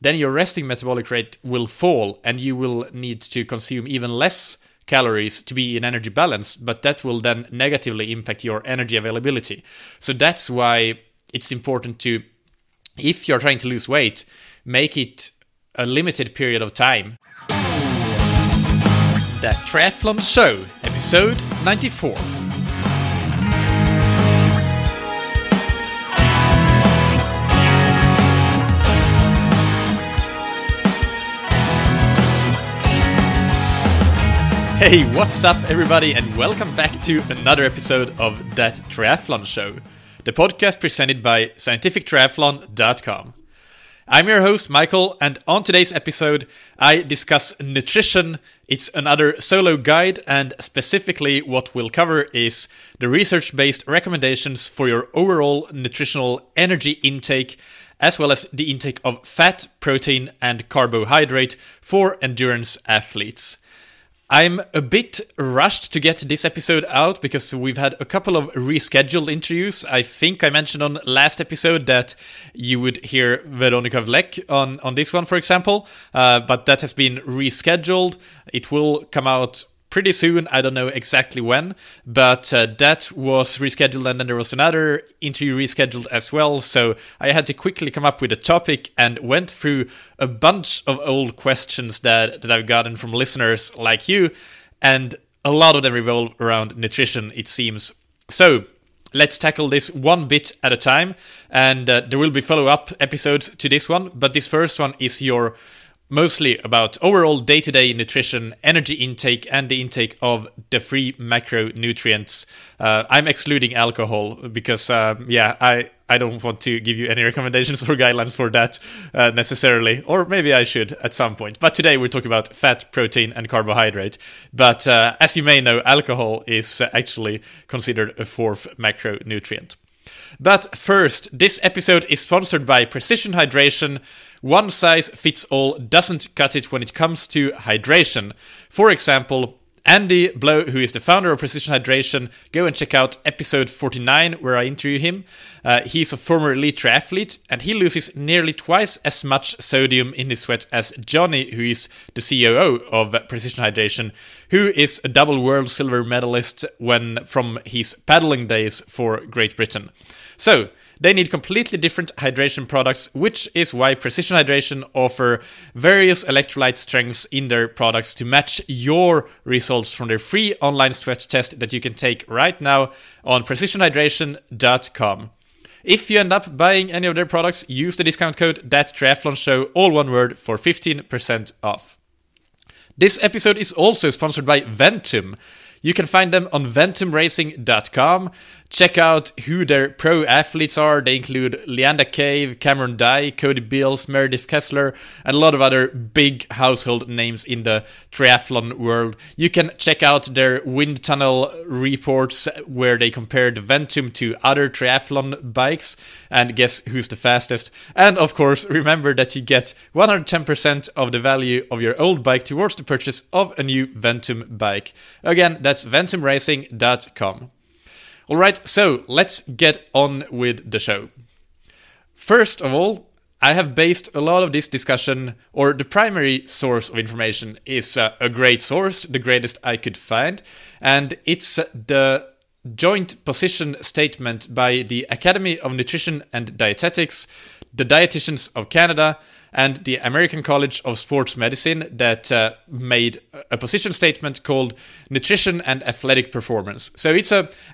then your resting metabolic rate will fall and you will need to consume even less calories to be in energy balance, but that will then negatively impact your energy availability. So that's why it's important to, if you're trying to lose weight, make it a limited period of time. That Triathlon Show, episode 94. Hey, what's up everybody, and welcome back to another episode of That Triathlon Show, the podcast presented by scientifictriathlon.com. I'm your host, Michael, and on today's episode, I discuss nutrition. It's another solo guide, and specifically what we'll cover is the research-based recommendations for your overall nutritional energy intake, as well as the intake of fat, protein, and carbohydrate for endurance athletes. I'm a bit rushed to get this episode out because we've had a couple of rescheduled interviews. I think I mentioned on last episode that you would hear Veronica Vlek on this one, for example, but that has been rescheduled. It will come out pretty soon. I don't know exactly when, but that was rescheduled, and then there was another interview rescheduled as well. So I had to quickly come up with a topic and went through a bunch of old questions that I've gotten from listeners like you, and a lot of them revolve around nutrition, it seems. So let's tackle this one bit at a time, and there will be follow-up episodes to this one, but this first one is your mostly about overall day-to-day nutrition, energy intake, and the intake of the free macronutrients. I'm excluding alcohol because, I don't want to give you any recommendations or guidelines for that necessarily, or maybe I should at some point. But today we're talking about fat, protein, and carbohydrate. But as you may know, alcohol is actually considered a fourth macronutrient. But first, this episode is sponsored by Precision Hydration. One size fits all doesn't cut it when it comes to hydration. For example, Andy Blow, who is the founder of Precision Hydration, go and check out episode 49 where I interview him. He's a former elite triathlete, and he loses nearly twice as much sodium in his sweat as Johnny, who is the COO of Precision Hydration, who is a double world silver medalist from his paddling days for Great Britain. So they need completely different hydration products, which is why Precision Hydration offer various electrolyte strengths in their products to match your results from their free online sweat test that you can take right now on precisionhydration.com. If you end up buying any of their products, use the discount code ThatTriathlonShow, all one word, for 15% off. This episode is also sponsored by Ventum. You can find them on ventumracing.com. Check out who their pro athletes are. They include Leanda Cave, Cameron Dye, Cody Beals, Meredith Kessler, and a lot of other big household names in the triathlon world. You can check out their wind tunnel reports where they compare the Ventum to other triathlon bikes and guess who's the fastest. And of course, remember that you get 110% of the value of your old bike towards the purchase of a new Ventum bike. Again, that's ventumracing.com. Alright, so let's get on with the show. First of all, I have based a lot of this discussion, or the primary source of information is a great source, the greatest I could find, and it's the joint position statement by the Academy of Nutrition and Dietetics, the Dietitians of Canada, and the American College of Sports Medicine that made a position statement called Nutrition and Athletic Performance. So it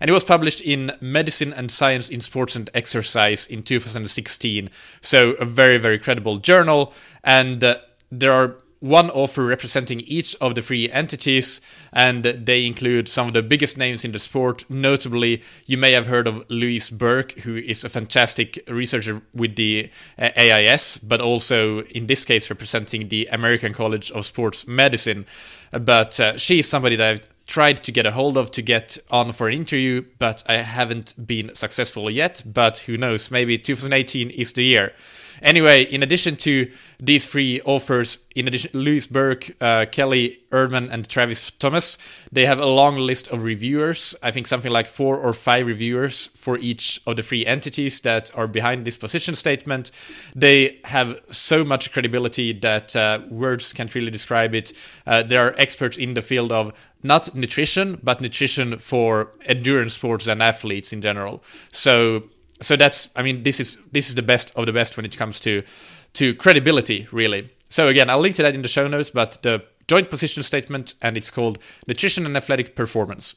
was published in Medicine and Science in Sports and Exercise in 2016. So a very, very credible journal, and there are one author representing each of the three entities, and they include some of the biggest names in the sport. Notably, you may have heard of Louise Burke, who is a fantastic researcher with the AIS, but also in this case representing the American College of Sports Medicine. But she is somebody that I've tried to get a hold of to get on for an interview, but I haven't been successful yet. But who knows, maybe 2018 is the year. Anyway, in addition to these three authors, in addition, Louis Burke, Kelly Erdman, and Travis Thomas, they have a long list of reviewers. I think something like 4 or 5 reviewers for each of the 3 entities that are behind this position statement. They have so much credibility that words can't really describe it. They are experts in the field of not nutrition, but nutrition for endurance sports and athletes in general. So that's, I mean, this is the best of the best when it comes to credibility, really. So again, I'll link to that in the show notes, but the joint position statement, and it's called Nutrition and Athletic Performance.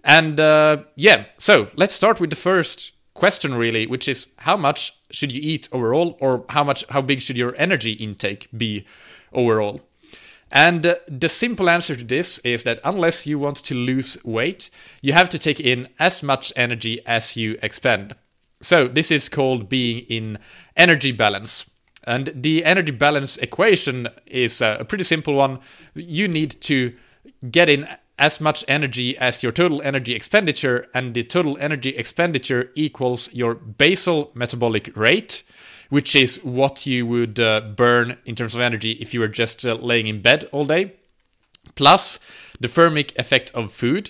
And so let's start with the first question, really, which is how much should you eat overall, or how big should your energy intake be overall? And the simple answer to this is that unless you want to lose weight, you have to take in as much energy as you expend. So this is called being in energy balance. And the energy balance equation is a pretty simple one. You need to get in as much energy as your total energy expenditure, and the total energy expenditure equals your basal metabolic rate, which is what you would burn in terms of energy if you were just laying in bed all day, plus the thermic effect of food,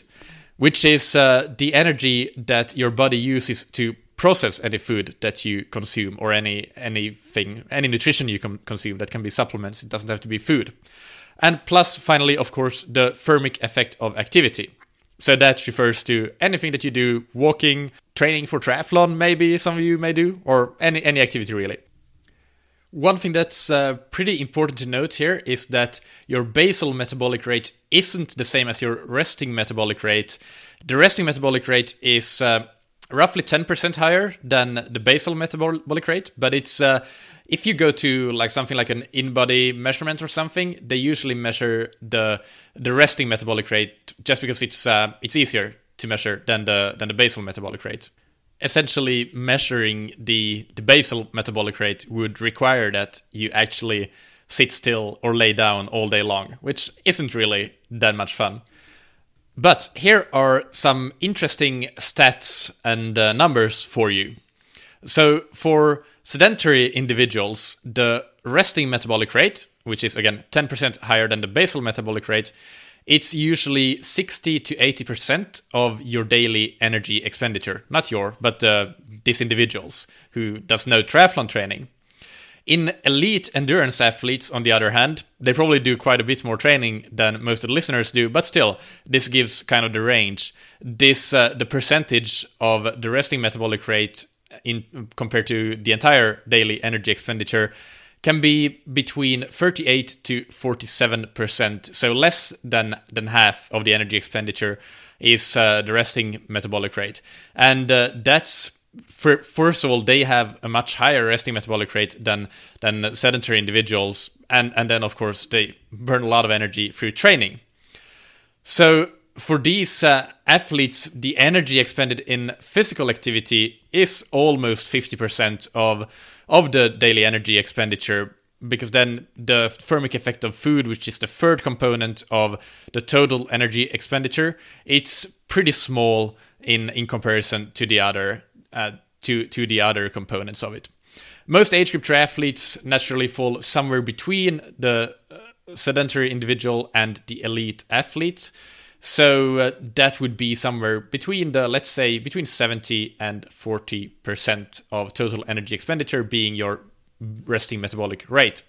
which is the energy that your body uses to process any food that you consume, or any nutrition you consume. That can be supplements, it doesn't have to be food. And plus, finally, of course, the thermic effect of activity. So that refers to anything that you do, walking, training for triathlon, maybe some of you may do, or any activity really. One thing that's pretty important to note here is that your basal metabolic rate isn't the same as your resting metabolic rate. The resting metabolic rate is roughly 10% higher than the basal metabolic rate, but it's if you go to like something like an in-body measurement or something, they usually measure the resting metabolic rate just because it's easier to measure than the basal metabolic rate. Essentially, measuring the basal metabolic rate would require that you actually sit still or lay down all day long, which isn't really that much fun. But here are some interesting stats and numbers for you. So for sedentary individuals, the resting metabolic rate, which is again 10% higher than the basal metabolic rate, it's usually 60 to 80% of your daily energy expenditure. Not but this individual's who does no triathlon training. In elite endurance athletes, on the other hand, they probably do quite a bit more training than most of the listeners do, but still, this gives kind of the range. The percentage of the resting metabolic rate compared to the entire daily energy expenditure can be between 38 to 47%. So less than half of the energy expenditure is the resting metabolic rate. And that's, first of all, they have a much higher resting metabolic rate than sedentary individuals. And then, of course, they burn a lot of energy through training. So for these athletes, the energy expended in physical activity is almost 50% of the daily energy expenditure, because then the thermic effect of food, which is the third component of the total energy expenditure, it's pretty small in comparison to the other to the other components of it. Most age group triathletes naturally fall somewhere between the sedentary individual and the elite athlete. So that would be somewhere between let's say, between 70 and 40% of total energy expenditure being your resting metabolic rate.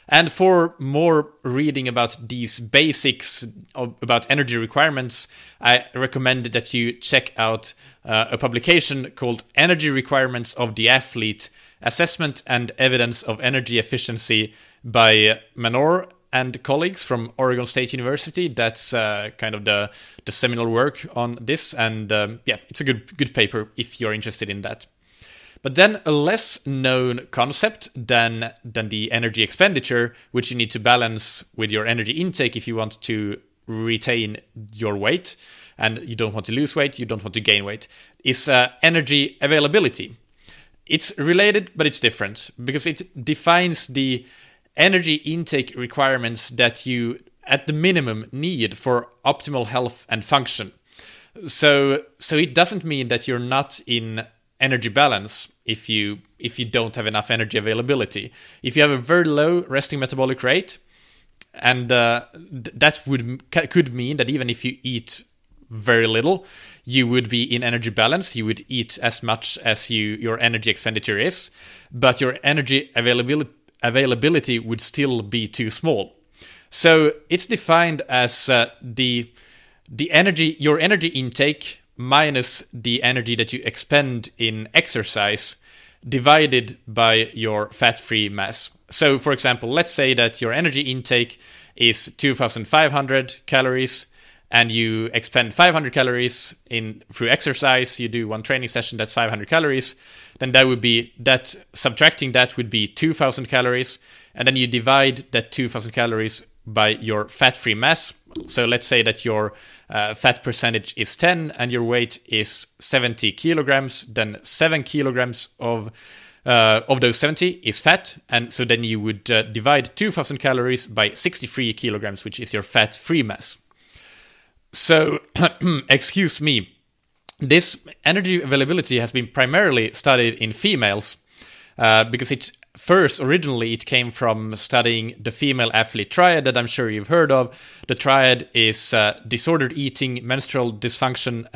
And for more reading about these basics about energy requirements, I recommend that you check out a publication called Energy Requirements of the Athlete, Assessment and Evidence of Energy Efficiency by Manor and colleagues from Oregon State University. That's kind of the seminal work on this, and it's a good paper if you're interested in that. But then a less known concept than the energy expenditure, which you need to balance with your energy intake if you want to retain your weight, and you don't want to lose weight, you don't want to gain weight, is energy availability. It's related, but it's different, because it defines the energy intake requirements that you, at the minimum, need for optimal health and function. So it doesn't mean that you're not in energy balance if you don't have enough energy availability. If you have a very low resting metabolic rate, and that could mean that even if you eat very little, you would be in energy balance. You would eat as much as your energy expenditure is, but your energy availability would still be too small. So it's defined as the energy, your energy intake minus the energy that you expend in exercise divided by your fat-free mass. So for example, let's say that your energy intake is 2,500 calories and you expend 500 calories through exercise. You do one training session, that's 500 calories. Then subtracting that would be 2,000 calories. And then you divide that 2,000 calories by your fat-free mass. So let's say that your fat percentage is 10 and your weight is 70 kilograms. Then 7 kilograms of those 70 is fat. And so then you would divide 2,000 calories by 63 kilograms, which is your fat-free mass. So, excuse me, this energy availability has been primarily studied in females because originally it came from studying the female athlete Triad that I'm sure you've heard of. The Triad is disordered eating, menstrual dysfunction,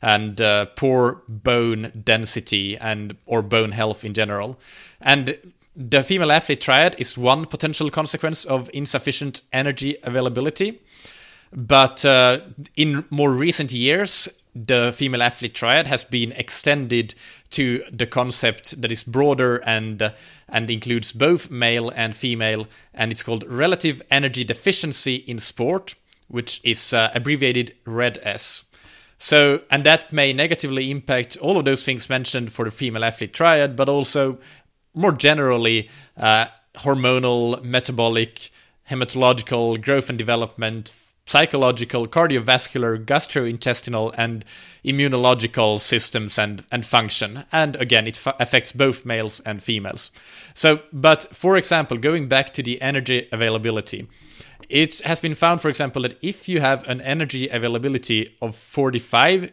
and poor bone density or bone health in general. And the female athlete Triad is one potential consequence of insufficient energy availability. But in more recent years, the female athlete Triad has been extended to the concept that is broader and includes both male and female, and it's called relative energy deficiency in sport, which is abbreviated RED-S. So, and that may negatively impact all of those things mentioned for the female athlete Triad, but also more generally hormonal, metabolic, hematological, growth and development, psychological, cardiovascular, gastrointestinal, and immunological systems and function. And again, it affects both males and females. So, but for example, going back to the energy availability, it has been found, for example, that if you have an energy availability of 45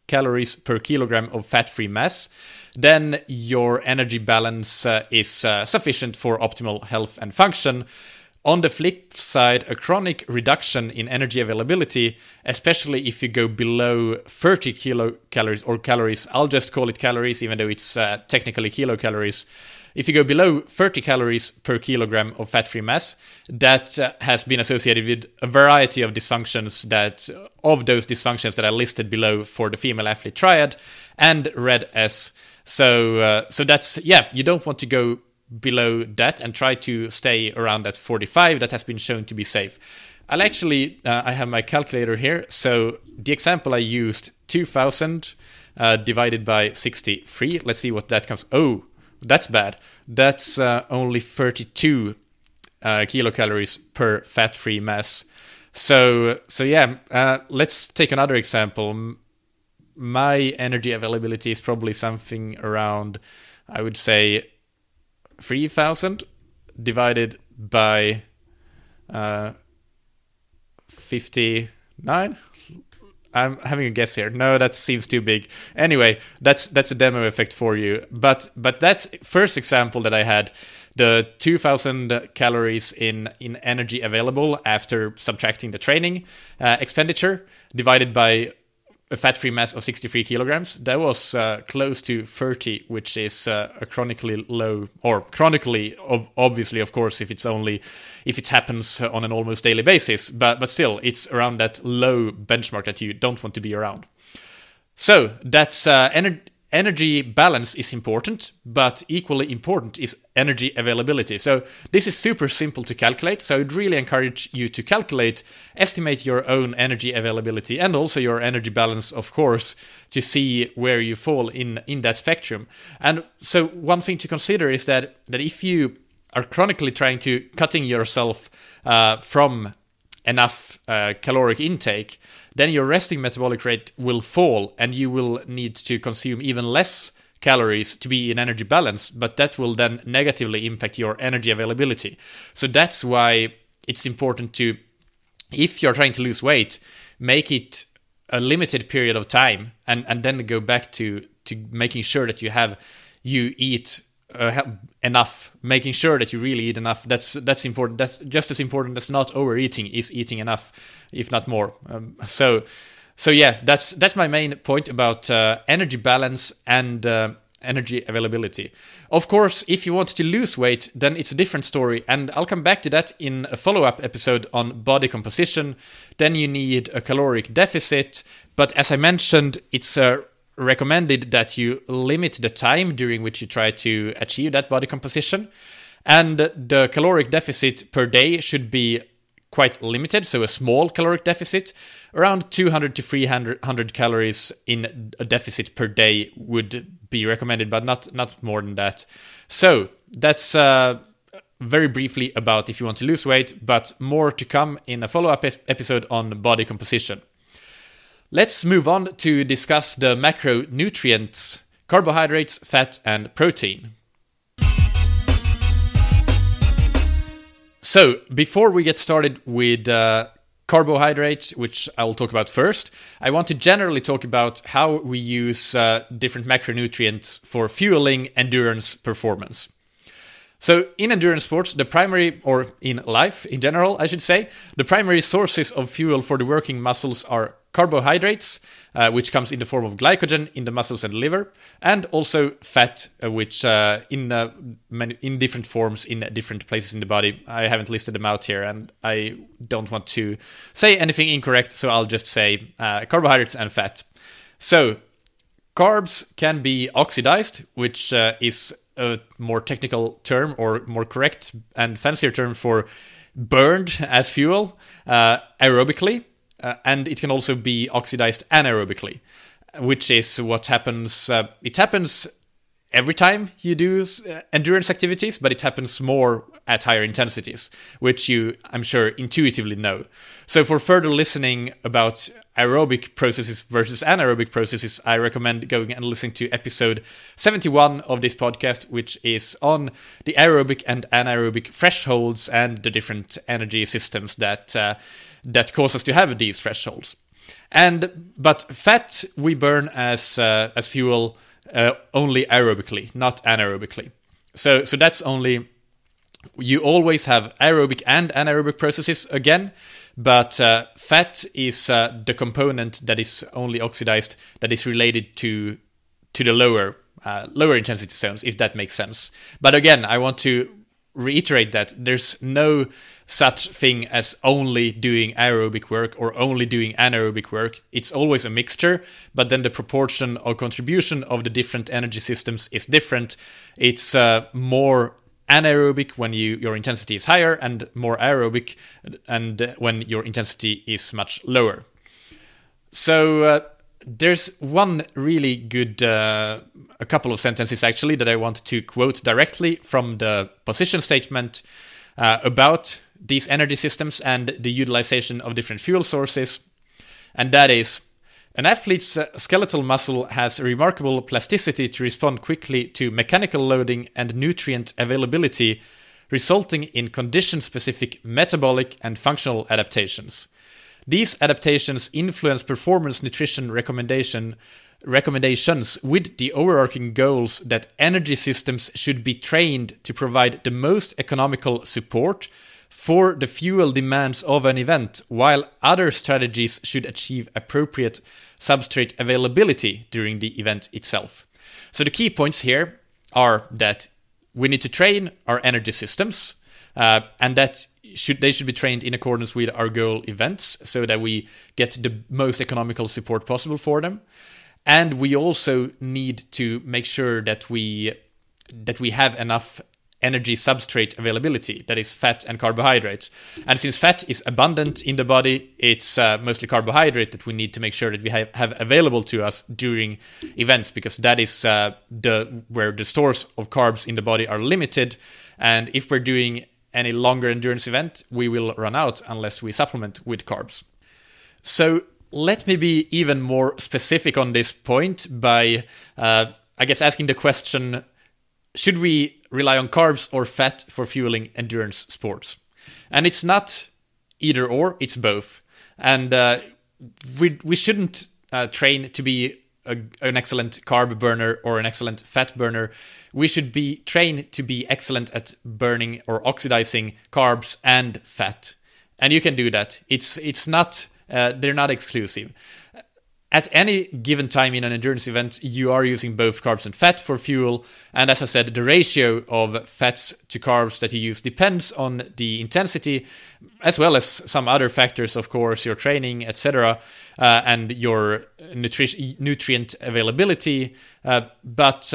calories per kilogram of fat-free mass, then your energy balance is sufficient for optimal health and function. On the flip side, a chronic reduction in energy availability, especially if you go below 30 kilocalories or calories, I'll just call it calories even though it's technically kilocalories. If you go below 30 calories per kilogram of fat-free mass, that has been associated with a variety of dysfunctions of those dysfunctions that are listed below for the female athlete Triad and RED-S. So that's, you don't want to go below that and try to stay around that 45. That has been shown to be safe. I have my calculator here. So the example I used, 2,000 divided by 63. Let's see what that comes. Oh, that's bad. That's only 32 kilocalories per fat-free mass. So let's take another example. My energy availability is probably something around, I would say, 3,000 divided by 59. I'm having a guess here. No, that seems too big. Anyway, that's a demo effect for you. But that's first example that I had, the 2,000 calories in energy available after subtracting the training expenditure divided by a fat-free mass of 63 kilograms. That was close to 30, which is a chronically low, or chronically, obviously, of course, if it happens on an almost daily basis. But still, it's around that low benchmark that you don't want to be around. So that's energy balance is important, but equally important is energy availability. So this is super simple to calculate. So I'd really encourage you to estimate your own energy availability and also your energy balance, of course, to see where you fall in that spectrum. And so one thing to consider is that if you are chronically trying to cutting yourself from enough caloric intake, then your resting metabolic rate will fall and you will need to consume even less calories to be in energy balance, but that will then negatively impact your energy availability. So that's why it's important to, if you're trying to lose weight, make it a limited period of time and then go back to making sure that you eat enough, making sure that you really eat enough. That's important. That's just as important as not overeating is eating enough, if not more. So yeah, that's my main point about energy balance and energy availability. Of course, if you want to lose weight, then it's a different story, and I'll come back to that in a follow-up episode on body composition. Then you need a caloric deficit, but as I mentioned, it's recommended that you limit the time during which you try to achieve that body composition, and the caloric deficit per day should be quite limited, so a small caloric deficit. Around 200 to 300 calories in a deficit per day would be recommended, but not more than that. So that's very briefly about if you want to lose weight, but more to come in a follow-up episode on body composition. Let's move on to discuss the macronutrients, carbohydrates, fat, and protein. So, before we get started with carbohydrates, which I will talk about first, I want to generally talk about how we use different macronutrients for fueling endurance performance. So in endurance sports, or in life in general, I should say, the primary sources of fuel for the working muscles are carbohydrates, which comes in the form of glycogen in the muscles and liver, and also fat, which in different forms in different places in the body. I haven't listed them out here, and I don't want to say anything incorrect, so I'll just say carbohydrates and fat. So carbs can be oxidized, which is a more technical term, or more correct and fancier term for burned as fuel aerobically, and it can also be oxidized anaerobically, which is what happens. It happens every time you do endurance activities, but it happens more at higher intensities, which you, I'm sure, intuitively know. So for further listening about aerobic processes versus anaerobic processes, I recommend going and listening to episode 71 of this podcast, which is on the aerobic and anaerobic thresholds and the different energy systems that cause us to have these thresholds. But fat we burn as fuel only aerobically, not anaerobically. So that's only, you always have aerobic and anaerobic processes again, but fat is the component that is only oxidized, that is related to the lower intensity zones, if that makes sense. But again, I want to reiterate that there's no such thing as only doing aerobic work or only doing anaerobic work. It's always a mixture, but then the proportion or contribution of the different energy systems is different. It's more anaerobic when your intensity is higher, and more aerobic and when your intensity is much lower. So there's one really good, a couple of sentences actually, that I want to quote directly from the position statement about these energy systems and the utilization of different fuel sources. And that is, an athlete's skeletal muscle has a remarkable plasticity to respond quickly to mechanical loading and nutrient availability, resulting in condition-specific metabolic and functional adaptations. These adaptations influence performance nutrition recommendations with the overarching goals that energy systems should be trained to provide the most economical support for the fuel demands of an event, while other strategies should achieve appropriate substrate availability during the event itself. So the key points here are that we need to train our energy systems, and that they should be trained in accordance with our goal events so that we get the most economical support possible for them. And we also need to make sure that we have enough energy substrate availability, that is fat and carbohydrates. And since fat is abundant in the body, it's mostly carbohydrate that we need to make sure that we have available to us during events, because that is where the stores of carbs in the body are limited. And if we're doing any longer endurance event, we will run out unless we supplement with carbs. So let me be even more specific on this point by, I guess, asking the question, should we rely on carbs or fat for fueling endurance sports? And it's not either or, it's both. And we shouldn't train to be an excellent carb burner or an excellent fat burner. We should be trained to be excellent at burning or oxidizing carbs and fat. And you can do that. It's not, they're not exclusive. At any given time in an endurance event, you are using both carbs and fat for fuel. And as I said, the ratio of fats to carbs that you use depends on the intensity, as well as some other factors, of course, your training, etc., and your nutrient availability. But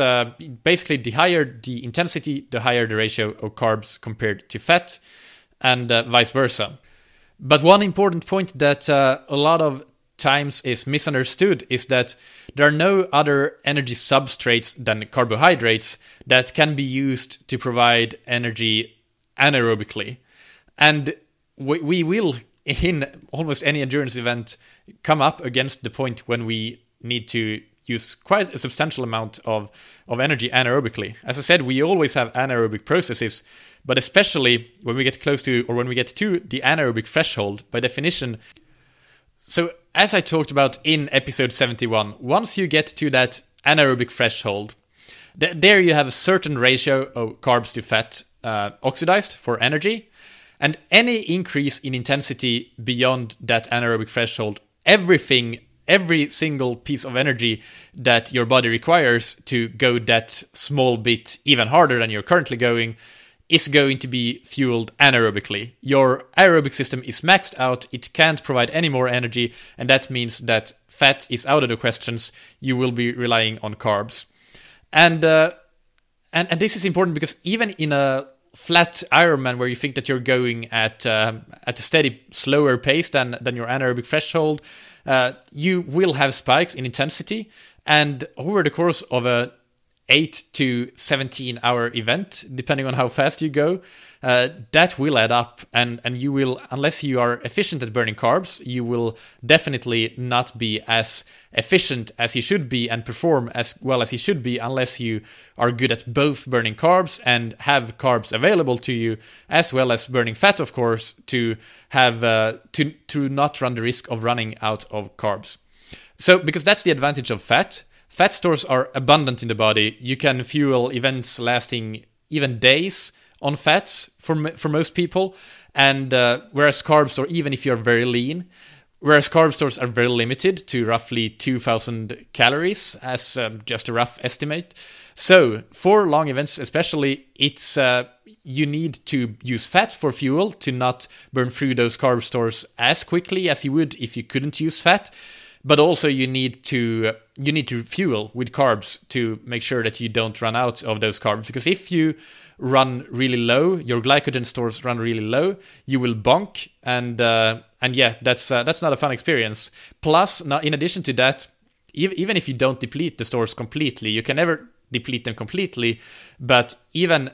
basically, the higher the intensity, the higher the ratio of carbs compared to fat, and vice versa. But one important point that a lot of times is misunderstood is that there are no other energy substrates than carbohydrates that can be used to provide energy anaerobically. And we will, in almost any endurance event, come up against the point when we need to use quite a substantial amount of energy anaerobically. As I said, we always have anaerobic processes, but especially when we get close to, or when we get to the anaerobic threshold, by definition. So as I talked about in episode 71, once you get to that anaerobic threshold, there you have a certain ratio of carbs to fat oxidized for energy, and any increase in intensity beyond that anaerobic threshold, every single piece of energy that your body requires to go that small bit even harder than you're currently going is going to be fueled anaerobically. Your aerobic system is maxed out, it can't provide any more energy, and that means that fat is out of the questions. You will be relying on carbs. And this is important because even in a flat Ironman where you think that you're going at a steady, slower pace than your anaerobic threshold, you will have spikes in intensity, and over the course of a 8 to 17 hour event, depending on how fast you go, that will add up, and you will, unless you are efficient at burning carbs, you will definitely not be as efficient as you should be and perform as well as you should be unless you are good at both burning carbs and have carbs available to you, as well as burning fat, of course, to have to not run the risk of running out of carbs. So, because that's the advantage of fat. Fat stores are abundant in the body. You can fuel events lasting even days on fats for most people, and whereas carb stores, even if you're very lean, whereas carb stores are very limited to roughly 2,000 calories as just a rough estimate. So for long events especially, it's you need to use fat for fuel to not burn through those carb stores as quickly as you would if you couldn't use fat. But also you need to fuel with carbs to make sure that you don't run out of those carbs. Because if you run really low, your glycogen stores run really low, you will bonk, and yeah, that's not a fun experience. Plus, now in addition to that, even if you don't deplete the stores completely, you can never deplete them completely, but even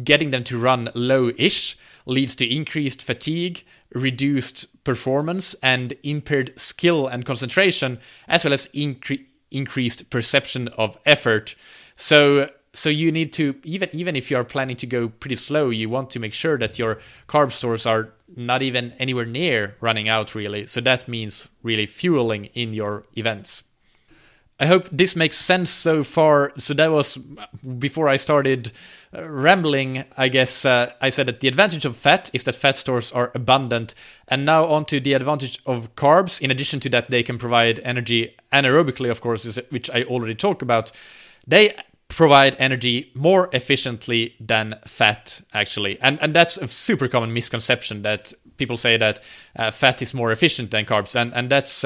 getting them to run low-ish leads to increased fatigue, reduced performance, and impaired skill and concentration, as well as increased perception of effort. So you need to, even if you are planning to go pretty slow, you want to make sure that your carb stores are not even anywhere near running out, really. So that means really fueling in your events. I hope this makes sense so far. So that was before I started rambling, I guess. I said that the advantage of fat is that fat stores are abundant. And now on to the advantage of carbs. In addition to that, they can provide energy anaerobically, of course, which I already talked about. They provide energy more efficiently than fat, actually. And that's a super common misconception, that people say that fat is more efficient than carbs. And that's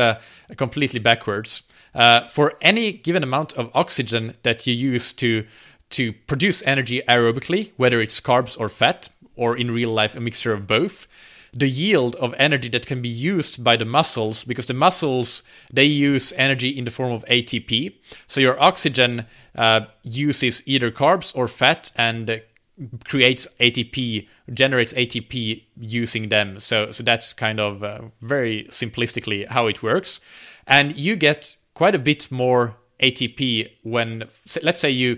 completely backwards. For any given amount of oxygen that you use to produce energy aerobically, whether it's carbs or fat, or in real life a mixture of both, the yield of energy that can be used by the muscles, because the muscles, they use energy in the form of ATP. So your oxygen uses either carbs or fat and creates ATP, generates ATP using them. So that's kind of very simplistically how it works. And you get quite a bit more ATP when, let's say, you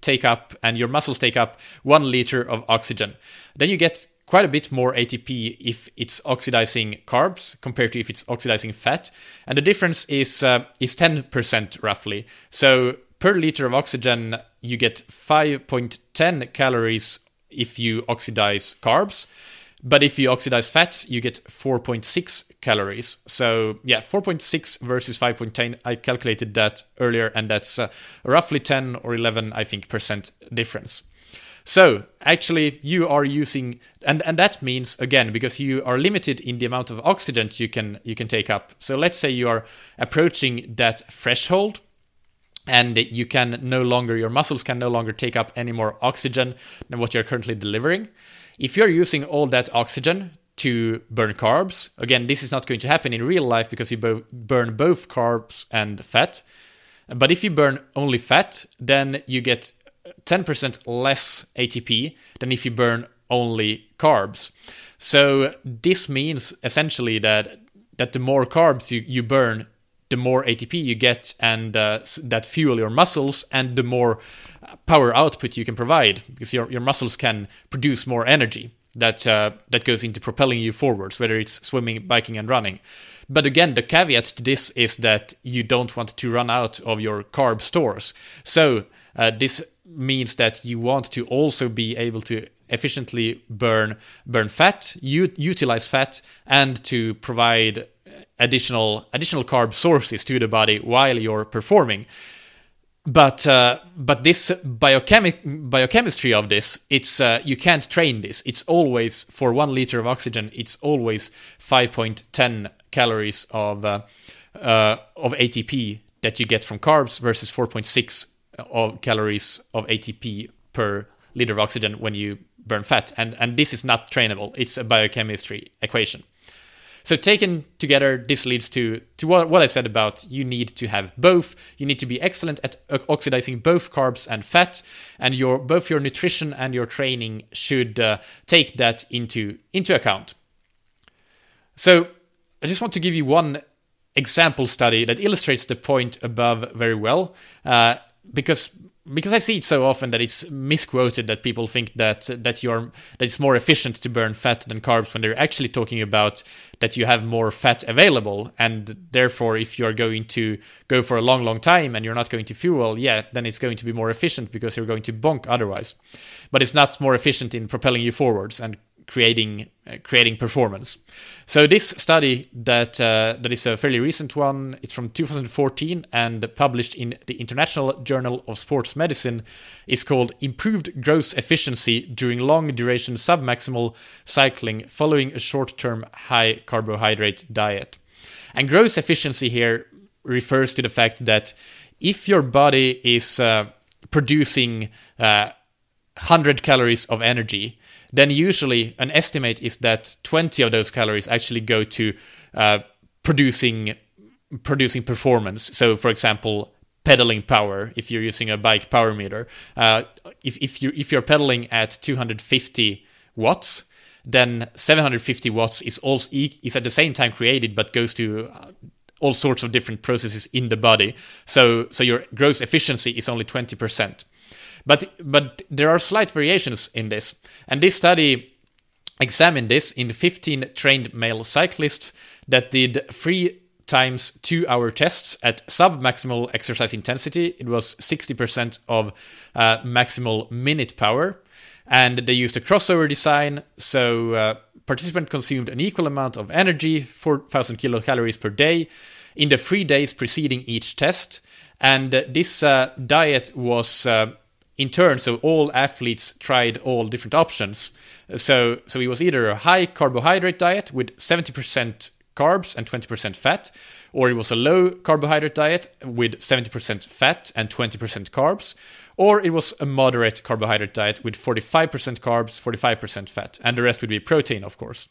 take up, and your muscles take up 1 liter of oxygen. Then you get quite a bit more ATP if it's oxidizing carbs compared to if it's oxidizing fat. And the difference is 10% roughly. So per liter of oxygen, you get 5.10 calories if you oxidize carbs. But if you oxidize fats, you get 4.6 calories. So yeah, 4.6 versus 5.10. I calculated that earlier, and that's roughly 10 or 11, I think, percent difference. So actually you are using, and that means, again, because you are limited in the amount of oxygen you can take up. So let's say you are approaching that threshold, and your muscles can no longer take up any more oxygen than what you're currently delivering. If you're using all that oxygen to burn carbs, again, this is not going to happen in real life because you burn both carbs and fat. But if you burn only fat, then you get 10% less ATP than if you burn only carbs. So this means essentially that the more carbs you burn, the more ATP you get, and that fuel your muscles, and the more power output you can provide, because your muscles can produce more energy that goes into propelling you forwards, whether it's swimming, biking, and running. But again, the caveat to this is that you don't want to run out of your carb stores. So this means that you want to also be able to efficiently burn fat, utilize fat, and to provide additional carb sources to the body while you're performing. But this biochemistry of this, it's you can't train this. It's always, for 1 liter of oxygen, it's always 5.10 calories of ATP that you get from carbs versus 4.6 of calories of ATP per liter of oxygen when you burn fat. And this is not trainable. It's a biochemistry equation. So taken together, this leads to what I said about you need to have both. You need to be excellent at oxidizing both carbs and fat, and both your nutrition and your training should take that into account. So I just want to give you one example study that illustrates the point above very well, because I see it so often that it's misquoted, that people think that it's more efficient to burn fat than carbs, when they're actually talking about that you have more fat available, and therefore if you're going to go for a long time and you're not going to fuel, then it's going to be more efficient because you're going to bonk otherwise. But it's not more efficient in propelling you forwards and creating performance. So this study that is a fairly recent one, it's from 2014 and published in the International Journal of Sports Medicine, is called Improved Gross Efficiency During Long Duration Submaximal Cycling Following a Short-Term High Carbohydrate Diet. And gross efficiency here refers to the fact that if your body is producing 100 calories of energy, then usually an estimate is that 20 of those calories actually go to producing performance. So, for example, pedaling power. If you're using a bike power meter, if you're pedaling at 250 watts, then 750 watts is at the same time created, but goes to all sorts of different processes in the body. So your gross efficiency is only 20%. But there are slight variations in this. And this study examined this in 15 trained male cyclists that did 3 times 2-hour tests at sub-maximal exercise intensity. It was 60% of maximal minute power. And they used a crossover design. So participant consumed an equal amount of energy, 4,000 kilocalories per day, in the 3 days preceding each test. And this diet was... in turn, so all athletes tried all different options. So it was either a high carbohydrate diet with 70% carbs and 20% fat, or it was a low carbohydrate diet with 70% fat and 20% carbs, or it was a moderate carbohydrate diet with 45% carbs, 45% fat, and the rest would be protein, of course.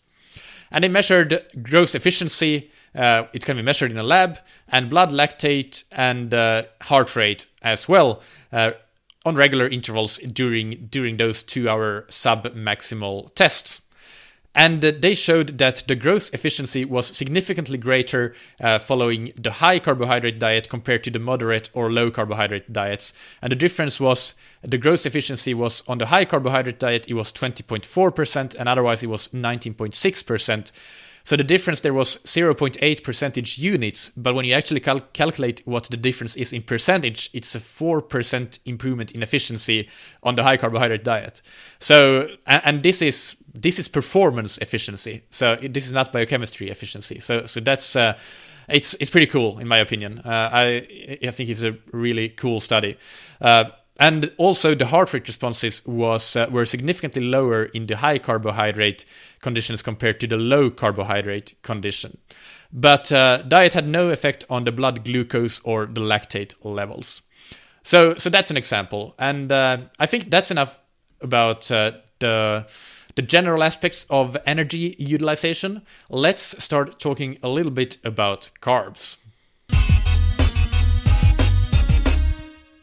And they measured gross efficiency. It can be measured in a lab, and blood lactate and heart rate as well, on regular intervals during those 2-hour sub-maximal tests. And they showed that the growth efficiency was significantly greater following the high carbohydrate diet compared to the moderate or low carbohydrate diets. And the difference was the growth efficiency was on the high carbohydrate diet, it was 20.4%, and otherwise it was 19.6%. So the difference there was 0.8 percentage units, but when you actually calculate what the difference is in percentage, it's a 4% improvement in efficiency on the high carbohydrate diet. So, and this is performance efficiency. So this is not biochemistry efficiency. So that's it's pretty cool in my opinion. I think it's a really cool study. And also the heart rate responses were significantly lower in the high carbohydrate conditions compared to the low carbohydrate condition. But diet had no effect on the blood glucose or the lactate levels. So that's an example. And I think that's enough about the general aspects of energy utilization. Let's start talking a little bit about carbs.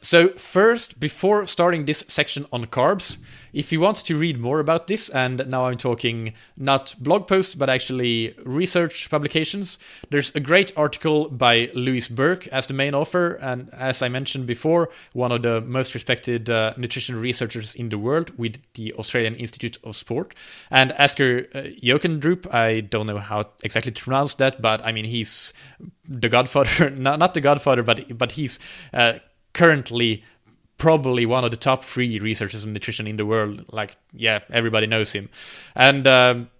So first, before starting this section on carbs, if you want to read more about this, and now I'm talking not blog posts, but actually research publications, there's a great article by Louise Burke as the main author, and as I mentioned before, one of the most respected nutrition researchers in the world with the Australian Institute of Sport. And Asker Jokendrup, I don't know how exactly to pronounce that, but I mean, he's the godfather, not the godfather, but he's currently probably one of the top 3 researchers on nutrition in the world. Like, yeah, everybody knows him. And I've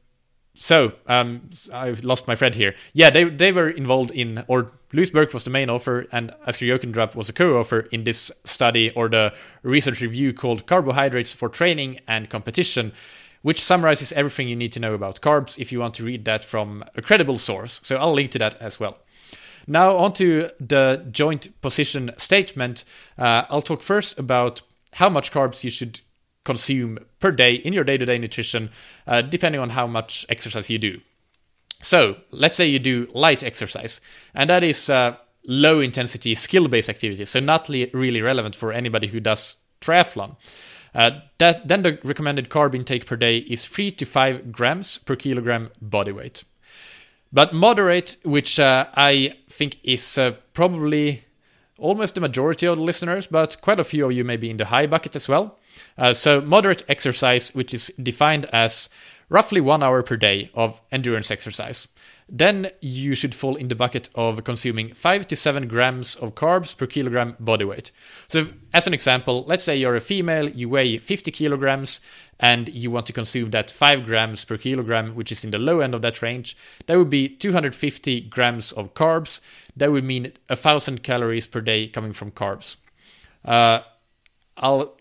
lost my thread here. Yeah, they were involved in, or Louise Burke was the main author, and Asker Jokendrup was a co-author in this study, or the research review called Carbohydrates for Training and Competition, which summarizes everything you need to know about carbs if you want to read that from a credible source. So I'll link to that as well. Now onto the joint position statement. I'll talk first about how much carbs you should consume per day in your day-to-day nutrition, depending on how much exercise you do. So let's say you do light exercise, and that is low-intensity skill-based activities, so not really relevant for anybody who does triathlon. Then the recommended carb intake per day is 3 to 5 grams per kilogram body weight. But moderate, which I think is probably almost the majority of the listeners, but quite a few of you may be in the high bucket as well. So moderate exercise, which is defined as roughly 1 hour per day of endurance exercise. Then you should fall in the bucket of consuming 5 to 7 grams of carbs per kilogram body weight. So as an example, let's say you're a female, you weigh 50 kilograms, and you want to consume that 5 grams per kilogram, which is in the low end of that range. That would be 250 grams of carbs. That would mean 1,000 calories per day coming from carbs. I'll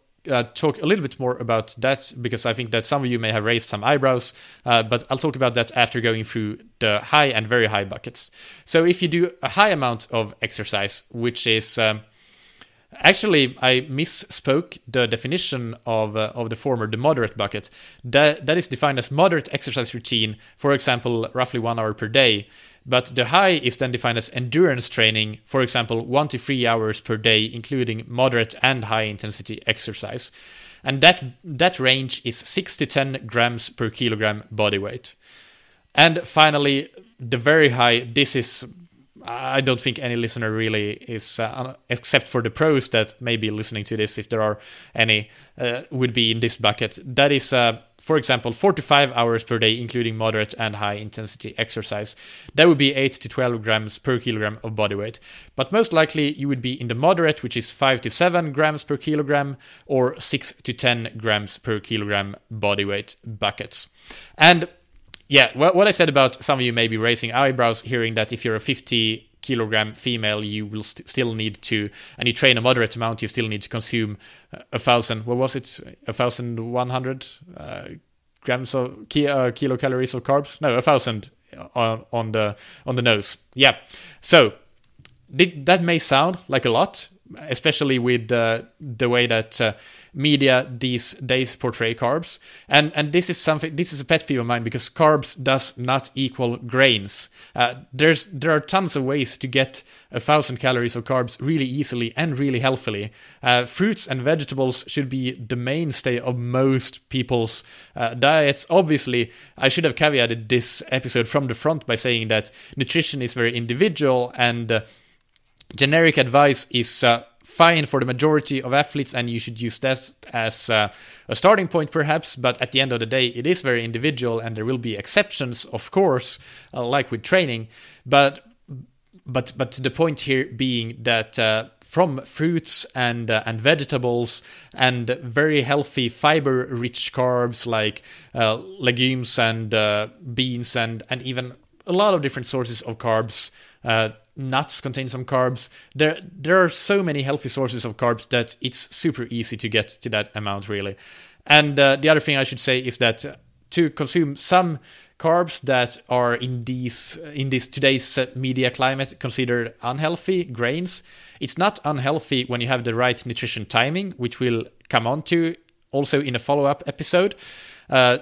talk a little bit more about that because I think that some of you may have raised some eyebrows, but I'll talk about that after going through the high and very high buckets. So if you do a high amount of exercise, which is actually, I misspoke the definition of the former, the moderate bucket. That is defined as moderate exercise routine, for example, roughly 1 hour per day. But the high is then defined as endurance training, for example, 1 to 3 hours per day, including moderate and high intensity exercise. And that range is 6 to 10 grams per kilogram body weight. And finally, the very high, this is, I don't think any listener really is, except for the pros that may be listening to this, if there are any, would be in this bucket. That is, for example, 4 to 5 hours per day, including moderate and high intensity exercise. That would be 8 to 12 grams per kilogram of body weight. But most likely you would be in the moderate, which is 5 to 7 grams per kilogram, or 6 to 10 grams per kilogram body weight buckets. And yeah, what I said about some of you may be raising eyebrows hearing that if you're a 50 kilogram female, you will still need to, and you train a moderate amount, you still need to consume 1,000, what was it? 1,100 grams of kilocalories of carbs? No, 1,000 on the nose. Yeah. So that may sound like a lot, especially with the way that media these days portray carbs. And this is a pet peeve of mine, because carbs does not equal grains. There are tons of ways to get 1,000 calories of carbs really easily and really healthily. Fruits and vegetables should be the mainstay of most people's diets. Obviously, I should have caveated this episode from the front by saying that nutrition is very individual, and generic advice is fine for the majority of athletes, and you should use that as a starting point perhaps, but at the end of the day it is very individual, and there will be exceptions, of course, like with training, but the point here being that from fruits and vegetables and very healthy fiber-rich carbs like legumes and beans and even a lot of different sources of carbs, nuts contain some carbs. There are so many healthy sources of carbs that it's super easy to get to that amount, really. And the other thing I should say is that to consume some carbs that are in this today's media climate considered unhealthy grains, it's not unhealthy when you have the right nutrition timing, which we'll come on to also in a follow-up episode.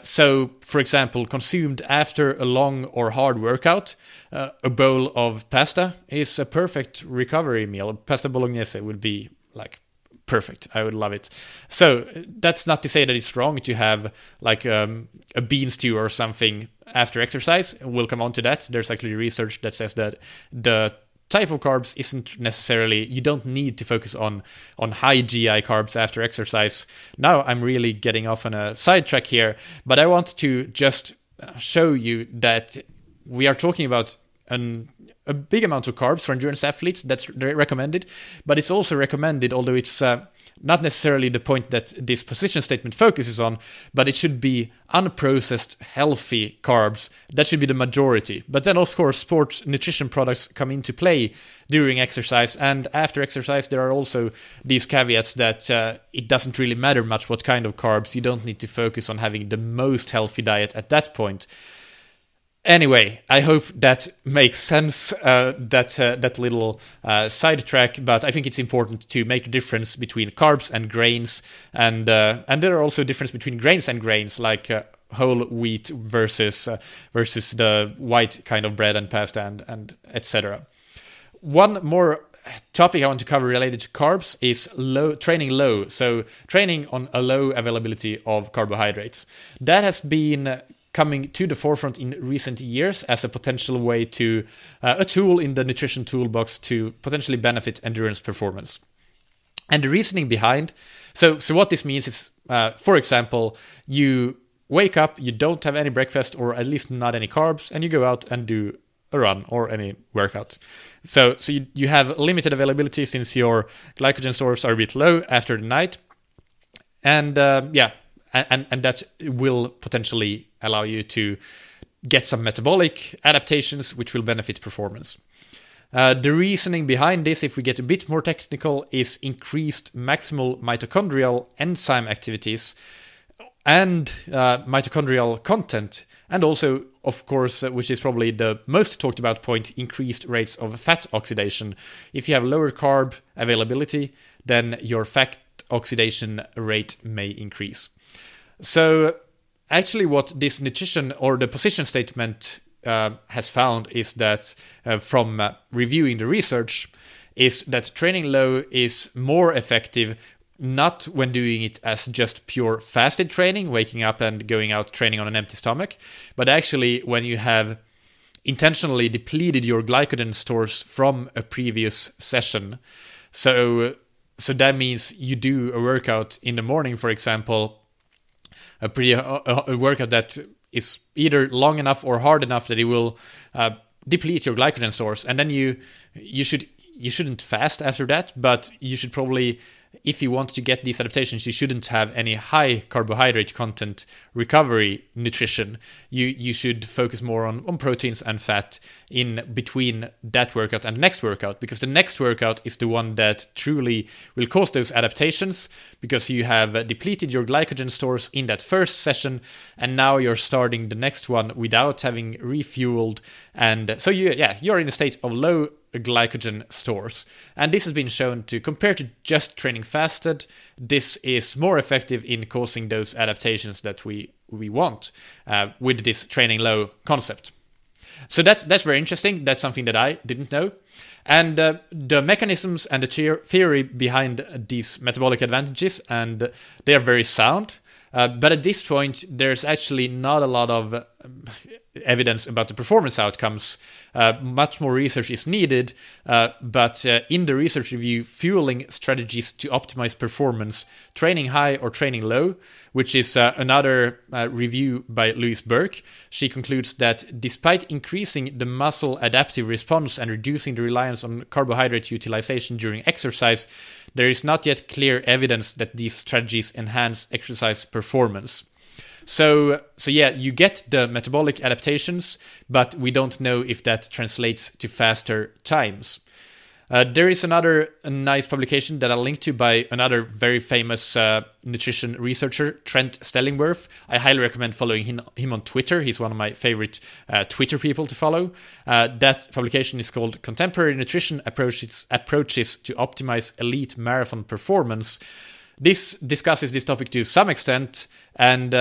So, for example, consumed after a long or hard workout, a bowl of pasta is a perfect recovery meal. Pasta bolognese would be like perfect. I would love it. So that's not to say that it's wrong to have like a bean stew or something after exercise. We'll come on to that. There's actually research that says that the type of carbs isn't necessarily, you don't need to focus on high GI carbs after exercise. Now I'm really getting off on a sidetrack here, but I want to just show you that we are talking about a big amount of carbs for endurance athletes. That's recommended, but it's also recommended, although it's not necessarily the point that this position statement focuses on, but it should be unprocessed, healthy carbs. That should be the majority. But then, of course, sports nutrition products come into play during exercise, and after exercise, there are also these caveats that it doesn't really matter much what kind of carbs. You don't need to focus on having the most healthy diet at that point. Anyway, I hope that makes sense, that little sidetrack, but I think it's important to make a difference between carbs and grains, and there are also difference between grains and grains, like whole wheat versus the white kind of bread and pasta and etc. One more topic I want to cover related to carbs is training low, so training on a low availability of carbohydrates. That has been coming to the forefront in recent years as a potential way to, a tool in the nutrition toolbox to potentially benefit endurance performance. And the reasoning behind, so what this means is, for example, you wake up, you don't have any breakfast or at least not any carbs, and you go out and do a run or any workout. So you have limited availability since your glycogen stores are a bit low after the night. And And that will potentially allow you to get some metabolic adaptations, which will benefit performance. The reasoning behind this, if we get a bit more technical, is increased maximal mitochondrial enzyme activities and mitochondrial content. And also, of course, which is probably the most talked about point, increased rates of fat oxidation. If you have lower carb availability, then your fat oxidation rate may increase. So actually what this nutrition or the position statement has found is that from reviewing the research is that training low is more effective not when doing it as just pure fasted training, waking up and going out training on an empty stomach, but actually when you have intentionally depleted your glycogen stores from a previous session. So that means you do a workout in the morning, for example, a workout that is either long enough or hard enough that it will deplete your glycogen stores, and then you shouldn't fast after that, but you should probably, if you want to get these adaptations, you shouldn't have any high carbohydrate content recovery nutrition. You should focus more on proteins and fat in between that workout and the next workout, because the next workout is the one that truly will cause those adaptations, because you have depleted your glycogen stores in that first session, and now you're starting the next one without having refueled, and so you're in a state of low glycogen stores. And this has been shown to, compared to just training fasted, this is more effective in causing those adaptations that we want with this training low concept. So that's very interesting. That's something that I didn't know. And the mechanisms and the theory behind these metabolic advantages, and they are very sound. But at this point, there's actually not a lot of evidence about the performance outcomes. Much more research is needed, but in the research review, Fueling Strategies to Optimize Performance, Training High or Training Low, which is another review by Louise Burke, she concludes that despite increasing the muscle adaptive response and reducing the reliance on carbohydrate utilization during exercise, there is not yet clear evidence that these strategies enhance exercise performance. So yeah, you get the metabolic adaptations, but we don't know if that translates to faster times. There is another nice publication that I'll link to by another very famous nutrition researcher, Trent Stellingwerff. I highly recommend following him on Twitter. He's one of my favorite Twitter people to follow. That publication is called Contemporary Nutrition Approaches to Optimize Elite Marathon Performance. This discusses this topic to some extent, and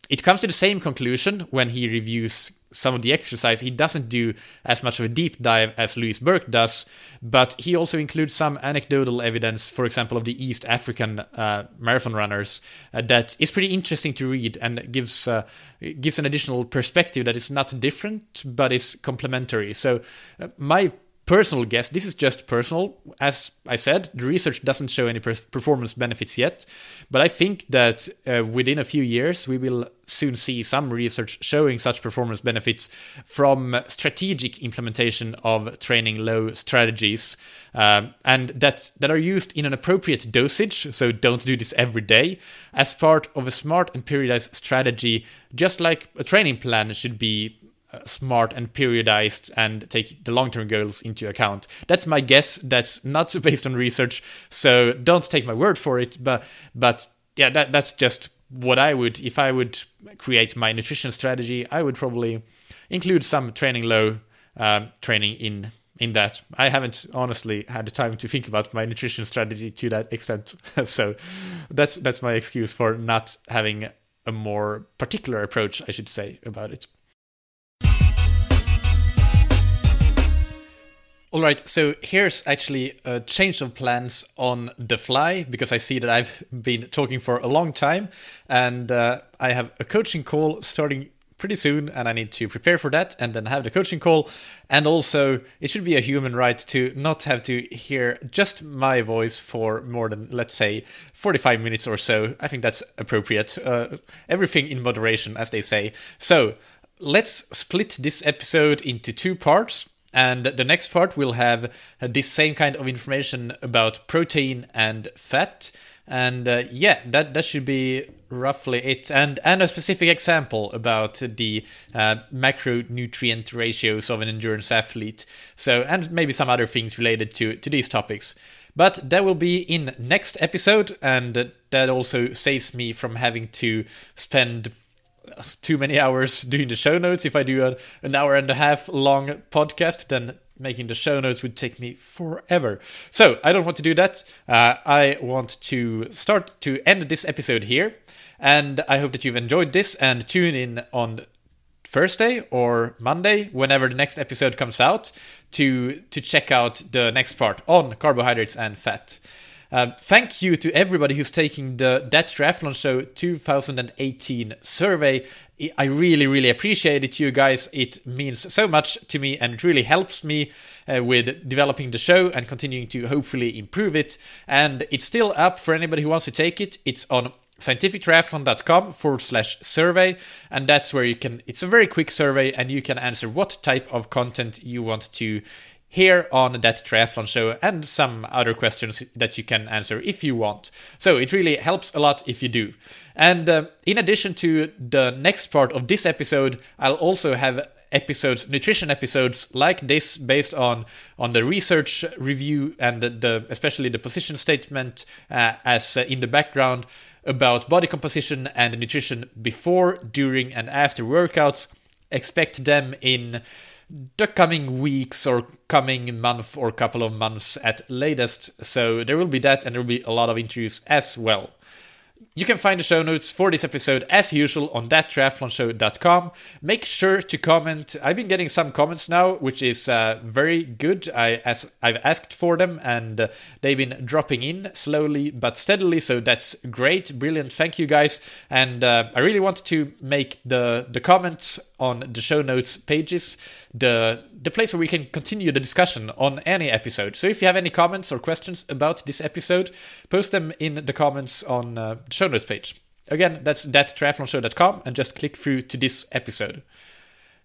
it comes to the same conclusion when he reviews some of the exercise. He doesn't do as much of a deep dive as Louise Burke does, but he also includes some anecdotal evidence, for example, of the East African marathon runners that is pretty interesting to read and gives an additional perspective that is not different, but is complementary. So my personal guess, this is just personal, as I said, the research doesn't show any performance benefits yet, but I think that within a few years we will soon see some research showing such performance benefits from strategic implementation of training low strategies, and that are used in an appropriate dosage, so don't do this every day, as part of a smart and periodized strategy, just like a training plan should be smart and periodized and take the long-term goals into account. That's my guess. That's not based on research, so don't take my word for it. But yeah, that's just what I would, if I would create my nutrition strategy, I would probably include some training low training in that. I haven't honestly had the time to think about my nutrition strategy to that extent, so that's my excuse for not having a more particular approach, I should say, about it. All right, so here's actually a change of plans on the fly, because I see that I've been talking for a long time, and I have a coaching call starting pretty soon, and I need to prepare for that and then have the coaching call. And also, it should be a human right to not have to hear just my voice for more than, let's say, 45 minutes or so. I think that's appropriate. Everything in moderation, as they say. So let's split this episode into two parts. And the next part will have this same kind of information about protein and fat. And that should be roughly it. And a specific example about the macronutrient ratios of an endurance athlete. So, and maybe some other things related to these topics. But that will be in next episode. And that also saves me from having to spend too many hours doing the show notes. If I do an hour and a half long podcast, then making the show notes would take me forever. So I don't want to do that. I want to start to end this episode here. And I hope that you've enjoyed this, and tune in on Thursday or Monday, whenever the next episode comes out, to check out the next part on carbohydrates and fat. Thank you to everybody who's taking the That's Triathlon Show 2018 survey. I really, really appreciate it, you guys. It means so much to me, and it really helps me with developing the show and continuing to hopefully improve it. And it's still up for anybody who wants to take it. It's on scientifictriathlon.com/survey, and that's where you can, it's a very quick survey, and you can answer what type of content you want to here on That Triathlon Show, and some other questions that you can answer if you want. So it really helps a lot if you do. And in addition to the next part of this episode, I'll also have episodes, nutrition episodes like this, based on the research review and especially the position statement as in the background, about body composition and nutrition before, during, and after workouts. Expect them in the coming weeks or coming month or couple of months at latest. So there will be that, and there will be a lot of interviews as well. You can find the show notes for this episode as usual on thattriathlonshow.com. Make sure to comment. I've been getting some comments now, which is very good. I've asked for them, and they've been dropping in slowly but steadily, so that's great. Brilliant. Thank you, guys. And I really want to make the comments on the show notes pages the place where we can continue the discussion on any episode. So if you have any comments or questions about this episode, post them in the comments on the show notes page. Again, that's thattriathlonshow.com, and just click through to this episode.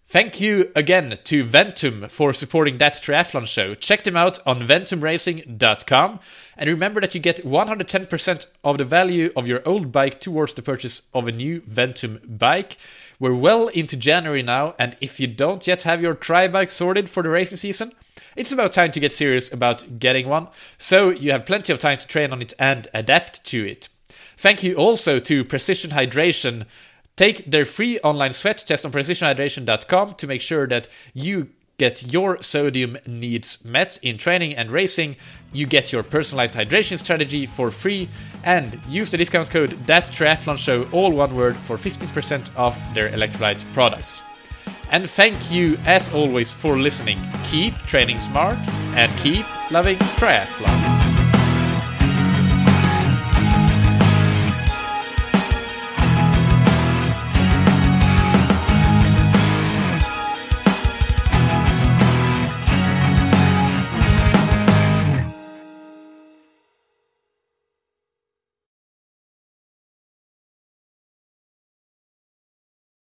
Thank you again to Ventum for supporting That Triathlon Show. Check them out on ventumracing.com. And remember that you get 110% of the value of your old bike towards the purchase of a new Ventum bike. We're well into January now, and if you don't yet have your tri bike sorted for the racing season, it's about time to get serious about getting one. So you have plenty of time to train on it and adapt to it. Thank you also to Precision Hydration. Take their free online sweat test on precisionhydration.com to make sure that you get your sodium needs met in training and racing. You get your personalized hydration strategy for free, and use the discount code ThatTriathlonShow, all one word, for 15% off their electrolyte products. And thank you, as always, for listening. Keep training smart and keep loving triathlon.